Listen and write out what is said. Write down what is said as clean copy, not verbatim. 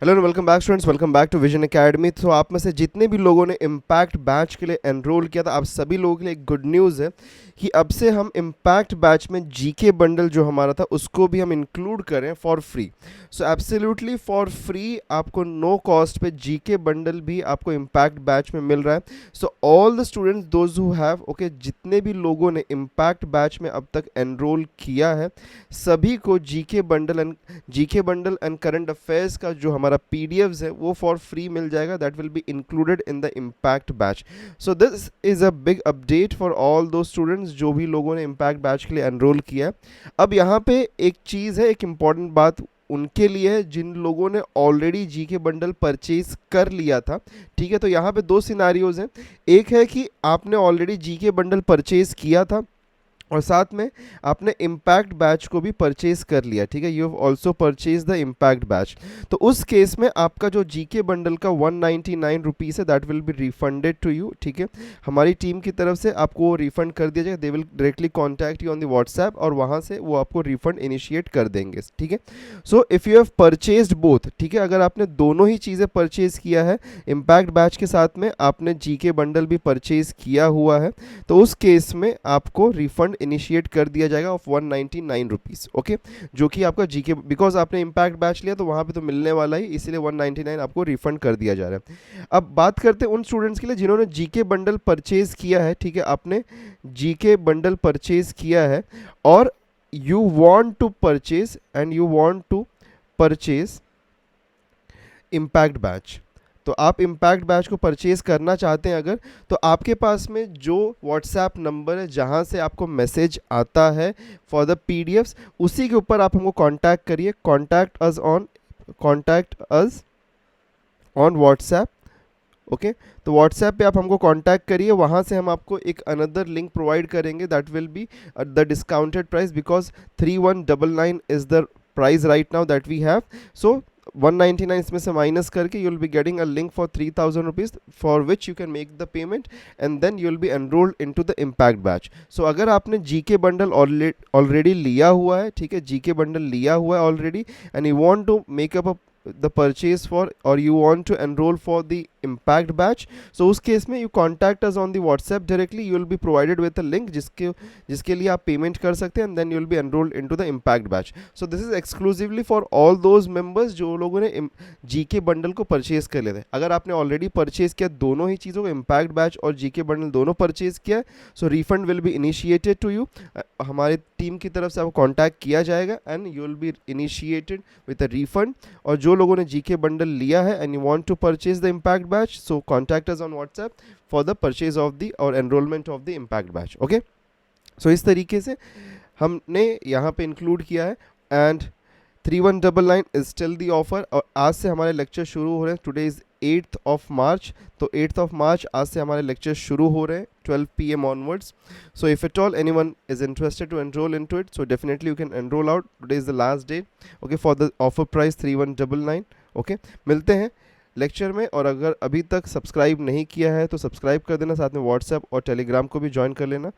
Hello and welcome back students, welcome back to Vision Academy. तो आप में से जितने भी लोगों ने इम्पैक्ट बैच के लिए एनरोल किया था, आप सभी लोगों के लिए एक गुड न्यूज़ है कि अब से हम इम्पैक्ट बैच में जीके बंडल जो हमारा था उसको भी हम इंक्लूड करें for free. So absolutely for free आपको नो कॉस्ट पे जीके बंडल भी आपको इम्पैक्ट बैच में मिल रहा है। So all the students those who have okay, जितने भी लोगों ने इम्पैक्ट बैच में अब तक एनरोल किया है सभी को GK bundle and current affairs का जो हमारा पीडीएफ्स है वो फॉर फ्री मिल जाएगा। That will be included in the impact batch. So this is a big update for all दो स्टूडेंट्स जो भी लोगों ने इम्पैक्ट बैच के लिए एनरोल किया है। अब यहाँ पे एक चीज़ है, एक इम्पॉर्टेंट बात उनके लिए है जिन लोगों ने ऑलरेडी जीके बंडल परचेज कर लिया था। ठीक है, तो यहाँ पे दो सिनारियोज हैं। एक है कि आपने ऑलरेडी जीके बंडल परचेज किया था और साथ में आपने इम्पैक्ट बैच को भी परचेज कर लिया। ठीक है, you have also purchase the impact batch. तो उस केस में आपका जो जीके बंडल का 199 रुपीज़ है that will be refunded to you. ठीक है, हमारी टीम की तरफ से आपको रिफंड कर दिया जाएगा। They will directly contact you on the WhatsApp और वहाँ से वो आपको रिफंड इनिशिएट कर देंगे। ठीक है, so if you have purchased both, ठीक है, अगर आपने दोनों ही चीज़ें परचेज किया है, इम्पैक्ट बैच के साथ में आपने जीके बंडल भी परचेज किया हुआ है, तो उस केस में आपको रिफंड इनिशिएट कर दिया जाएगा ऑफ 199 रुपीज़। ओके, जो कि आपका जीके, बिकॉज आपने इम्पैक्ट बैच लिया तो वहाँ पे तो मिलने वाला ही, इसीलिए 199 आपको रिफंड कर दिया जा रहा है। अब बात करते हैं उन स्टूडेंट्स के लिए जिन्होंने जीके बंडल परचेज किया है। ठीक है, आपने जीके बंडल परचेज किया है और you want to purchase impact batch. तो आप इम्पैक्ट बैच को परचेज करना चाहते हैं अगर, तो आपके पास में जो व्हाट्सएप नंबर है जहां से आपको मैसेज आता है फॉर द पीडीएफ्स, उसी के ऊपर आप हमको कांटेक्ट करिए। Contact us on WhatsApp. Okay, तो व्हाट्सएप पे आप हमको कांटेक्ट करिए, वहाँ से हम आपको एक अनदर लिंक प्रोवाइड करेंगे that will be the discounted price, because 3199 is the price right now that we have. So 199 इसमें से माइनस करके you will be getting a link for 3000 rupees for which you can make the payment and then you will be enrolled into the impact batch. So अगर आपने GK bundle already लिया हुआ है, ठीक है, जीके बंडल लिया हुआ है already and you want to make up the purchase for or you want to enroll for the impact batch, so उस केस में you contact us on the WhatsApp directly, you will be provided with a link जिसके लिए आप payment कर सकते हैं and then you will be enrolled into the impact batch. So this is exclusively for all those members जो लोगों ने GK bundle को परचेज कर लेते हैं। अगर आपने ऑलरेडी परचेज किया दोनों ही चीज़ों को, इम्पैक्ट बैच और जीके बंडल दोनों परचेज किया, so refund will be initiated to you. हमारी टीम की तरफ से आपको कॉन्टैक्ट किया जाएगा and you will be initiated with a refund. और जो लोगों ने जीके बंडल लिया है and you want to purchase the impact batch, so contact us on WhatsApp for the purchase of the और enrolment of the impact batch. Okay, सो इस तरीके से हमने यहाँ पे इंक्लूड किया है and 3199 is still the offer. और आज से हमारे लेक्चर शुरू हो रहे हैं। Today is 8th of March, तो 8th ऑफ मार्च आज से हमारे लेक्चर शुरू हो रहे हैं 12 PM onwards. So if it all anyone is interested to enroll into it, so definitely you can enroll out. Today is the last day okay for the offer price 3199। Okay, मिलते हैं lecture में। और अगर अभी तक subscribe नहीं किया है तो सब्सक्राइब कर देना, साथ में व्हाट्सएप और टेलीग्राम को भी ज्वाइन कर लेना।